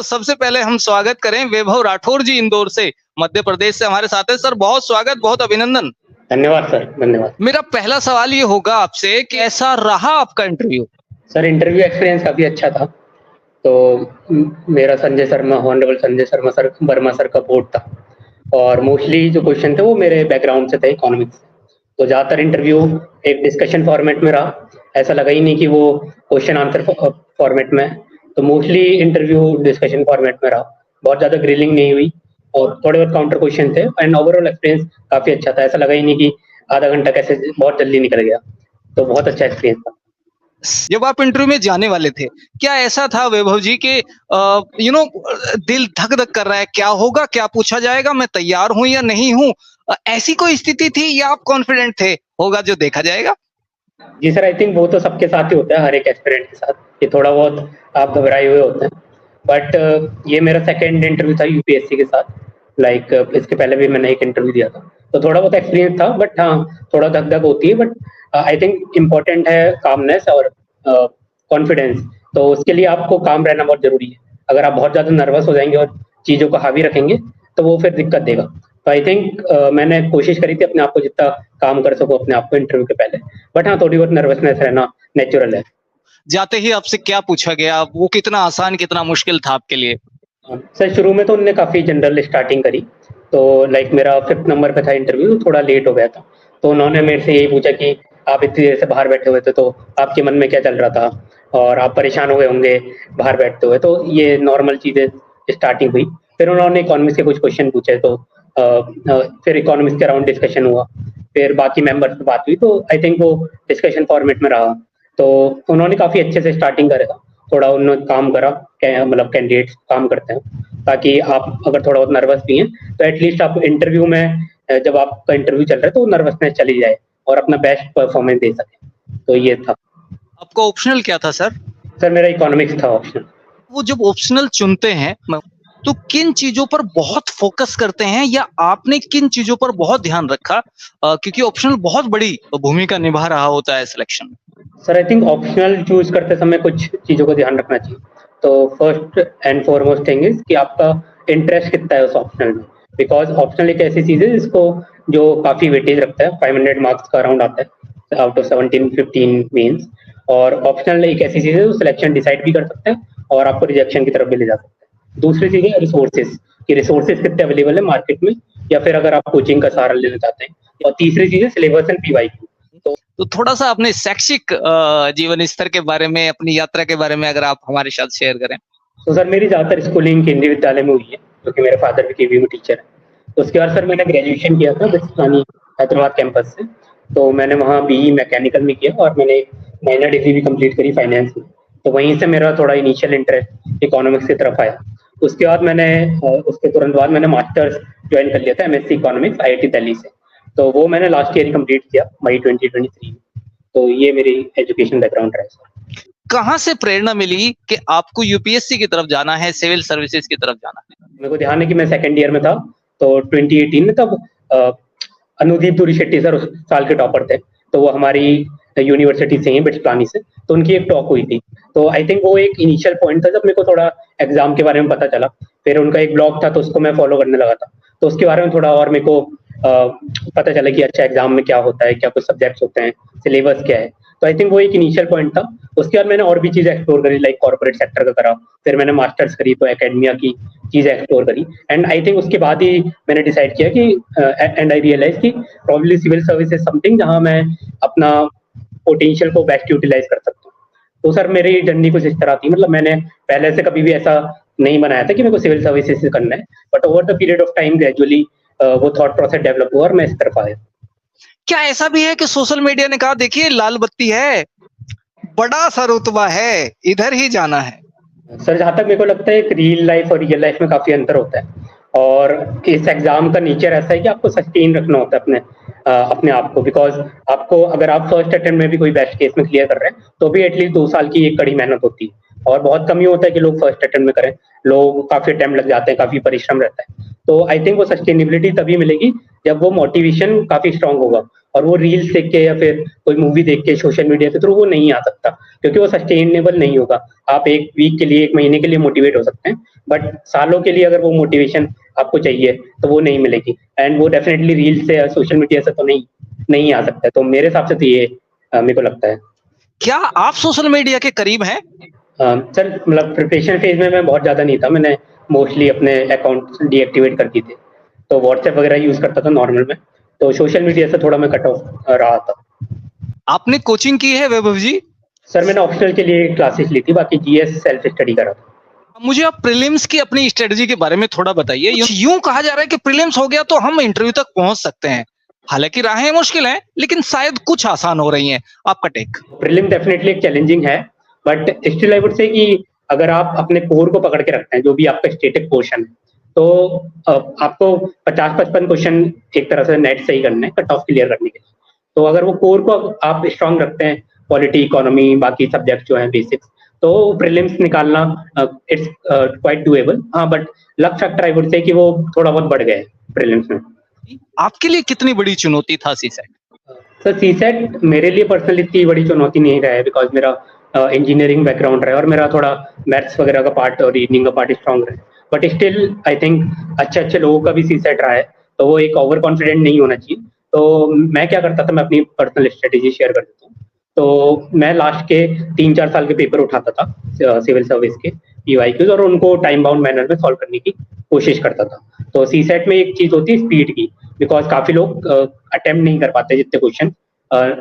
तो सबसे पहले हम स्वागत करें वैभव राठौर जी इंदौर से, मध्य प्रदेश से हमारे साथ है। सर बहुत स्वागत, बहुत अभिनंदन। धन्यवाद सर, धन्यवाद। मेरा पहला सवाल ये होगा आपसे कि ऐसा रहा आपका इंटरव्यू? सर इंटरव्यू एक्सपीरियंस काफ़ी अच्छा था। तो मेरा Sanjay Sharma, honourable Sanjay Sharma sir, Verma sir का बोर्ड था और मोस्टली जो क्वेश्चन थे वो मेरे बैकग्राउंड से थे, इकोनॉमिक्स से। तो ज़्यादातर इंटरव्यू एक डिस्कशन फॉर्मेट में रहा, ऐसा लगा ही नहीं कि वो क्वेश्चन आंसर फॉर्मेट में है। तो मोस्टली इंटरव्यू डिस्कशन फॉर्मेट में रहा, बहुत ज़्यादा ग्रिलिंग नहीं हुई और थोड़े बहुत काउंटर क्वेश्चन थे एंड ओवरऑल एक्सपीरियंस काफ़ी अच्छा था। ऐसा लगा ही नहीं कि आधा घंटा कैसे बहुत जल्दी निकल गया। तो बहुत अच्छा एक्सपीरियंस था। जब आप इंटरव्यू में जाने वाले थे, क्या ऐसा था वैभव जी कि दिल धक धक कर रहा है, क्या होगा, क्या पूछा जाएगा, मैं तैयार हूं या नहीं हूं? ऐसी कोई स्थिति थी या आप कॉन्फिडेंट थे, होगा जो देखा जाएगा? जी सर, आई थिंक वो तो सबके साथ ही होता है, हर एक एस्पिरेंट के साथ कि थोड़ा बहुत आप घबराए हुए होते हैं। बट ये मेरा सेकंड इंटरव्यू था यूपीएससी के साथ। लाइक इसके पहले भी मैंने एक इंटरव्यू दिया था, तो थोड़ा बहुत एक्सपीरियंस था। बट हाँ, थोड़ा धक धक होती है, बट आई थिंक इम्पोर्टेंट है कामनेस और कॉन्फिडेंस। तो उसके लिए आपको काम रहना बहुत जरूरी है। अगर आप बहुत ज़्यादा नर्वस हो जाएंगे और चीज़ों को हावी रखेंगे तो वो फिर दिक्कत देगा। तो आई थिंक मैंने कोशिश करी थी अपने आप को जितना काम कर सकूं अपने आप को इंटरव्यू के पहले। बट हाँ, थोड़ी बहुत नर्वसनेस रहना नेचुरल है। जाते ही आपसे क्या पूछा गया, वो कितना आसान कितना मुश्किल था आपके लिए? सर शुरू में तो उन्होंने काफ़ी जनरल स्टार्टिंग करी। तो लाइक मेरा 5th नंबर पे था इंटरव्यू, थोड़ा लेट हो गया था। तो उन्होंने मेरे से यही पूछा कि आप इतनी देर से बाहर बैठे हुए थे, तो आपके मन में क्या चल रहा था और आप परेशान हुए होंगे बाहर बैठते हुए। तो ये नॉर्मल चीज़ें स्टार्टिंग हुई। फिर उन्होंने इकोनॉमिक्स के कुछ क्वेश्चन पूछे, तो फिर इकोनॉमिक्स के अराउंड डिस्कशन हुआ। फिर बाकी मेंबर्स से बात हुई, तो आई थिंक वो डिस्कशन फॉर्मेट में रहा। तो उन्होंने काफ़ी अच्छे से स्टार्टिंग करा था। थोड़ा उन्होंने काम करा, मतलब कैंडिडेट्स काम करते हैं, ताकि आप अगर थोड़ा बहुत नर्वस भी हैं तो एटलीस्ट आप इंटरव्यू में जब आपका इंटरव्यू चल रहा है तो नर्वसनेस चली जाए और अपना बेस्ट परफॉर्मेंस दे सके। तो ये था। आपका ऑप्शनल क्या था सर? सर मेरा इकोनॉमिक्स था ऑप्शनल। वो जब ऑप्शनल चुनते हैं तो किन चीजों पर बहुत फोकस करते हैं या आपने किन चीजों पर बहुत ध्यान रखा, क्योंकि ऑप्शनल बहुत बड़ी भूमिका निभा रहा होता है सिलेक्शन में? Sir I think optional choose करते समय कुछ चीज़ों को ध्यान रखना चाहिए। तो first and foremost thing is कि आपका इंटरेस्ट कितना है उस ऑप्शनल में। बिकॉज ऑप्शनल एक ऐसी चीज़ है जिसको जो काफ़ी वेटेज रखता है, 500 मार्क्स का अराउंड आता है आउट ऑफ 17-15 मेंस। और ऑप्शनल एक ऐसी चीज़ है जो सिलेक्शन डिसाइड भी कर सकता है और आपको रिजेक्शन की तरफ भी ले जा सकता है। दूसरी चीज़ है रिसोर्सेज, कि रिसोर्सेज कितने अवेलेबल है मार्केट में, या फिर अगर आप कोचिंग का सहारा लेना चाहते हैं। और तीसरी चीज़ है सिलेबस एंड पीवाईक्यू। तो थोड़ा सा अपने शैक्षिक जीवन स्तर के बारे में, अपनी यात्रा के बारे में अगर आप हमारे साथ शेयर करें। तो सर मेरी ज़्यादातर स्कूलिंग केंद्रीय विद्यालय में हुई है, जो कि मेरे फादर भी केवी में टीचर है। तो उसके बाद सर मैंने ग्रेजुएशन किया था बिस्तानी हैदराबाद कैंपस से। तो मैंने वहाँ बीई मैकेनिकल में किया और मैंने माइनर डिग्री भी कंप्लीट करी फाइनेंस में। तो वहीं से मेरा थोड़ा इनिशियल इंटरेस्ट इकोनॉमिक्स की तरफ आया। उसके बाद मैंने उसके तुरंत बाद मैंने मास्टर्स ज्वाइन कर लिया था एमएससी इकोनॉमिक्स आईआईटी दिल्ली से। तो वो मैंने लास्ट ईयर ही कंप्लीट किया, मई 2023 में। तो ये मेरी एजुकेशन बैकग्राउंड रहा है। कहाँ से प्रेरणा मिली कि आपको यूपीएससी की तरफ जाना है, सिविल सर्विसेज की तरफ जाना है? मेरे को ध्यान है कि मैं सेकंड ईयर में था, तो 2018 में तब अनुदीप दूरी शेट्टी सर उस साल के टॉपर थे। तो वो हमारी यूनिवर्सिटी से ही, बिट्स प्लानी से। तो उनकी एक टॉक हुई थी। तो आई थिंक वो एक इनिशियल पॉइंट था जब मेरे को थोड़ा एग्जाम के बारे में पता चला। फिर उनका एक ब्लॉग था तो उसको मैं फॉलो करने लगा था। तो उसके बारे में थोड़ा और मेरे को पता चला कि अच्छा एग्जाम में क्या होता है, क्या कुछ सब्जेक्ट्स होते हैं, सिलेबस क्या है। तो आई थिंक वो एक इनिशियल पॉइंट था। उसके बाद मैंने और भी चीज़ें एक्सप्लोर करी, लाइक कॉर्पोरेट सेक्टर का करा। फिर मैंने मास्टर्स करी तो एकेडमिया की चीज़ें एक्सप्लोर करी। एंड आई थिंक उसके बाद ही मैंने डिसाइड किया कि एंड आई रियलाइज कि probably civil service is something जहाँ मैं अपना पोटेंशियल को बेस्ट यूटिलाइज कर सकता हूँ। तो सर मेरी जर्नी कुछ इस तरह थी। मतलब मैंने पहले से कभी भी ऐसा नहीं बनाया था कि मेरे को सिविल सर्विसेज से करना है, but over the period of time gradually वो थॉट प्रोसेस डेवलप हुआ और मैं इस तरफ आया। क्या ऐसा भी है कि सोशल मीडिया ने कहा देखिए लाल बत्ती है, बड़ा सा रुतबा है, इधर ही जाना है? सर जहाँ तक मेरे को लगता है एक रियल लाइफ और रियल लाइफ में काफ़ी अंतर होता है। और इस एग्जाम का नेचर ऐसा है कि आपको सस्टेन रखना होता है अपने आप को। बिकॉज आपको अगर आप फर्स्ट अटेम्प्ट में भी कोई बेस्ट केस में क्लियर कर रहे हैं तो भी एटलीस्ट 2 साल की एक कड़ी मेहनत होती है। और बहुत कम ही होता है कि लोग फर्स्ट अटेम्प्ट में करें, लोग काफ़ी अटेम्प्ट लग जाते हैं, काफ़ी परिश्रम रहता है। तो आई थिंक वो सस्टेनेबिलिटी तभी मिलेगी जब वो मोटिवेशन काफ़ी स्ट्रांग होगा और वो रील्स देख के या फिर कोई मूवी देख के सोशल मीडिया के थ्रू वो नहीं आ सकता, क्योंकि वो सस्टेनेबल नहीं होगा। आप 1 वीक के लिए, 1 महीने के लिए मोटिवेट हो सकते हैं, बट सालों के लिए अगर वो मोटिवेशन आपको चाहिए तो वो नहीं मिलेगी, एंड वो डेफिनेटली रील्स से या सोशल मीडिया से तो नहीं आ सकता है। तो मेरे हिसाब से तो ये मेरे को लगता है। क्या आप सोशल मीडिया के करीब हैं? सर मतलब प्रिपरेशन फेज में मैं बहुत ज़्यादा नहीं था, मैंने मोस्टली अपने अकाउंट डीएक्टिवेट कर दिए थे, तो व्हाट्सएप वगैरह यूज़ करता था नॉर्मल में, तो सोशल मीडिया से थोड़ा मैं कट ऑफ रहा था। आपने कोचिंग की है वैभव जी? सर मैंने ऑप्शनल के लिए क्लासेस ली थी, बाकी जीएस सेल्फ स्टडी करा था। मुझे आप प्रीलिम्स की अपनी स्ट्रेटजी के बारे में थोड़ा बताइए। यूं कहा जा रहा है कि प्रीलिम्स हो गया तो हम इंटरव्यू तक पहुंच सकते हैं, हालांकि राहें मुश्किल हैं, लेकिन शायद कुछ आसान हो रही हैं। आपका टेक? प्रीलिम डेफिनेटली एक चैलेंजिंग है, but still I would say कि अगर आप अपने कोर को पकड़ के रखते हैं, जो भी आपका स्टैटिक पोर्शन है, तो आपको 50-55 क्वेश्चन एक तरह से नेट से ही करने हैं कट ऑफ क्लियर करने के लिए। तो अगर वो कोर को आप स्ट्रांग रखते हैं, पॉलिटी, इकोनॉमी, बाकी सब्जेक्ट जो हैं बेसिक्स, तो प्रीलिम्स निकालना इट्स क्वाइट डूएबल। हाँ, but luck factor I would say कि वो थोड़ा बहुत बढ़ गया है प्रीलिम्स में। आपके लिए कितनी बड़ी चुनौती था सीसेट? सर सीसेट मेरे लिए पर्सनली इतनी बड़ी चुनौती नहीं रहा है, बिकॉज मेरा इंजीनियरिंग बैकग्राउंड रहा है और मेरा थोड़ा मैथ्स वगैरह का पार्ट और रीजनिंग का पार्ट स्ट्रांग रहा है, बट स्टिल आई थिंक अच्छे लोगों का भी सीसेट रहा है, तो वो एक ओवर कॉन्फिडेंट नहीं होना चाहिए। तो मैं क्या करता था, मैं अपनी पर्सनल स्ट्रेटेजी शेयर कर देता हूँ। तो मैं लास्ट के 3-4 साल के पेपर उठाता था सिविल सर्विस के पीवाईक्यूज, और उनको टाइम बाउंड मैनर में सॉल्व करने की कोशिश करता था। तो सीसेट में एक चीज होती है स्पीड की, बिकॉज काफी लोग अटेम्प्ट नहीं कर पाते जितने क्वेश्चन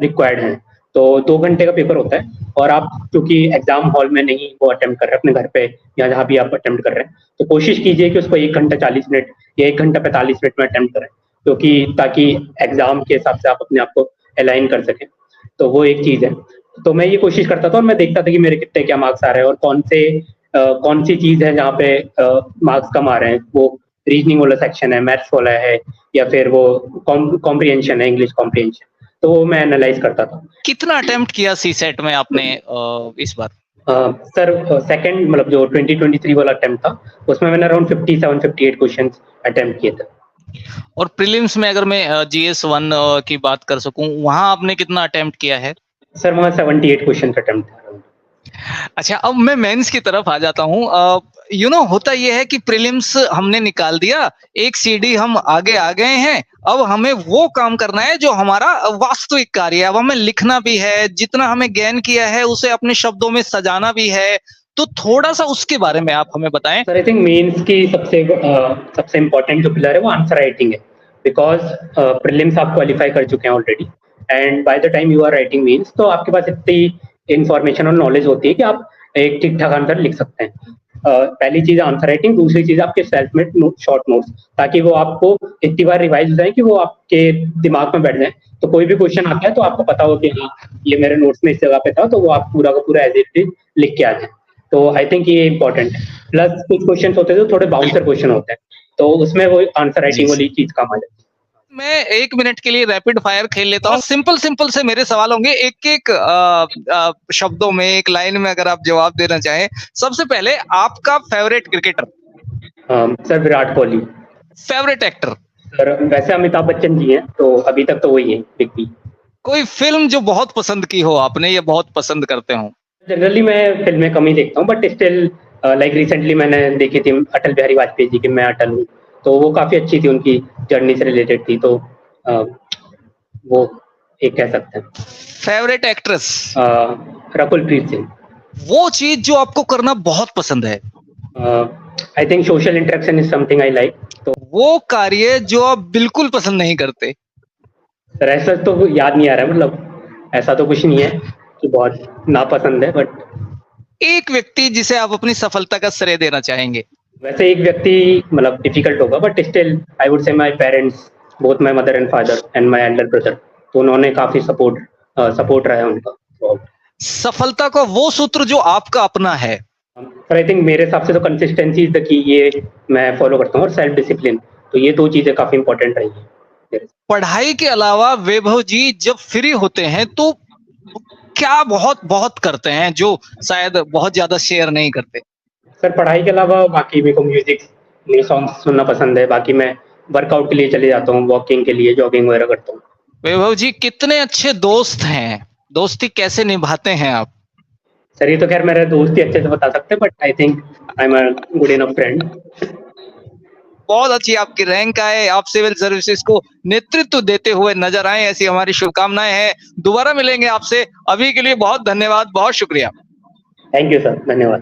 रिक्वायर्ड हैं। तो 2 घंटे का पेपर होता है, और आप क्योंकि एग्जाम हॉल में नहीं वो अटेम्प्ट कर रहे हैं, अपने घर पे या जहाँ भी आप अटेम्प्ट कर रहे हैं, तो कोशिश कीजिए कि उसको 1 घंटा 40 मिनट या 1 घंटा 45 मिनट में अटेम्प्ट करें, क्योंकि ताकि एग्जाम के हिसाब से आप अपने आप को अलाइन कर सकें। तो वो एक चीज है। तो मैं ये कोशिश करता था और मैं देखता था कि मेरे कितने क्या मार्क्स आ रहे हैं, और कौन सी चीज है जहाँ पे मार्क्स कम आ रहे हैं। वो रीजनिंग वाला सेक्शन है, मैथ्स वाला है, या फिर वो कॉम्प्रिहेंशन है, इंग्लिश कॉम्प्रिहेंशन, तो वो मैं एनालाइज करता था। कितना अटेम्प्ट किया सीसेट में आपने इस बार? सर सेकंड मतलब जो 2023 वाला अटेम्प्ट था, उसमें मैंने अराउंड 57-58 क्वेश्चंस अटेम्प्ट किए थे। और प्रीलिम्स में अगर मैं GS1 की बात कर सकूं, वहां आपने कितना अटेम्प्ट किया है? सर वहाँ 78 क्वेश्चन अटेम्प्ट था। अच्छा, अब मैं मेंस की तरफ आ जाता हूँ। होता यह है कि प्रीलिम्स हमने निकाल दिया, एक सीढ़ी हम आगे आ गए हैं, अब हमें वो काम करना है जो हमारा वास्तविक कार्य है। अब हमें लिखना भी है, जितना हमें गेन किया है उसे अपने शब्दों में सजाना भी है। तो थोड़ा सा उसके बारे में आप हमें बताएं। सर आई थिंक मेंस की सबसे इम्पोर्टेंट जो पिलर है वो आंसर राइटिंग है, बिकॉज प्रीलिम्स आप क्वालिफाई कर चुके हैं already, and by the time you are writing mains, तो आपके पास इतनी इन्फॉर्मेशन और नॉलेज होती है कि आप एक ठीक ठाक आंसर लिख सकते हैं। पहली चीज आंसर राइटिंग, दूसरी चीज आपके सेल्फ मेड शॉर्ट नोट्स, ताकि वो आपको इतनी बार रिवाइज हो जाए कि वो आपके दिमाग में बैठ जाए। तो कोई भी क्वेश्चन आता है तो आपको पता हो कि हाँ ये मेरे नोट्स में इस जगह पे था, तो वो आप पूरा का पूरा एज इट इज लिख के आ जाए। तो आई थिंक ये इंपॉर्टेंट है। प्लस कुछ क्वेश्चन होते हैं जो थोड़े बाउंसर क्वेश्चन होते हैं, तो उसमें वो आंसर राइटिंग वाली चीज काम आ जाती है। मैं 1 मिनट के लिए रैपिड फायर खेल लेता हूँ। सिंपल से मेरे सवाल होंगे, एक शब्दों में, एक लाइन में अगर आप जवाब देना चाहें। सबसे पहले, आपका favourite cricketer? Sir Virat Kohli. Favourite actor? Sir वैसे अमिताभ बच्चन जी हैं, तो अभी तक तो वही है, बिग बी। कोई फिल्म जो बहुत पसंद की हो आपने या बहुत पसंद करते हो? जनरली मैं फिल्में कम ही देखता हूँ, बट स्टिल लाइक रिसेंटली मैंने देखी थी अटल बिहारी वाजपेयी जी की मैं अटल हूँ, तो वो काफी अच्छी थी, उनकी जर्नी से रिलेटेड थी, तो वो एक कह सकते हैं। Favourite actress? रकुलप्रीत सिंह। वो चीज जो आपको करना बहुत पसंद है? I think social interaction is something I like. तो वो कार्य जो आप बिल्कुल पसंद नहीं करते? सर ऐसा तो याद नहीं आ रहा है, मतलब ऐसा तो कुछ नहीं है कि बहुत नापसंद है, बट एक व्यक्ति जिसे आप अपनी सफलता का श्रेय देना चाहेंगे? वैसे एक व्यक्ति मतलब डिफिकल्ट होगा, but still I would say my parents, both my mother and father and my Elder brother, तो उन्होंने काफी सपोर्ट रहा है उनका। सफलता का वो सूत्र जो आपका अपना है? सर आई थिंक मेरे हिसाब से तो कंसिस्टेंसी इज द की, ये मैं फॉलो करता हूँ, और सेल्फ डिसिप्लिन, तो ये 2 चीजें काफी इंपॉर्टेंट रही है। पढ़ाई के अलावा वैभव जी जब फ्री होते हैं तो क्या बहुत करते हैं जो शायद बहुत ज्यादा शेयर नहीं करते? सर पढ़ाई के अलावा बाकी मेरे को म्यूजिक, नए सॉन्ग सुनना पसंद है, बाकी मैं वर्कआउट के लिए चले जाता हूँ, वॉकिंग के लिए, जॉगिंग वगैरह करता हूँ, वैभव जी कितने अच्छे दोस्त हैं, दोस्ती कैसे निभाते हैं आप? सर ये तो खैर मेरे दोस्त ही अच्छे से बता सकते हैं, but I think I am a good enough friend. बहुत अच्छी आपकी रैंक आए, आप सिविल सर्विसेज को नेतृत्व देते हुए नजर आए, ऐसी हमारी शुभकामनाएं हैं। दोबारा मिलेंगे आपसे, अभी के लिए बहुत धन्यवाद, बहुत शुक्रिया। थैंक यू सर, धन्यवाद।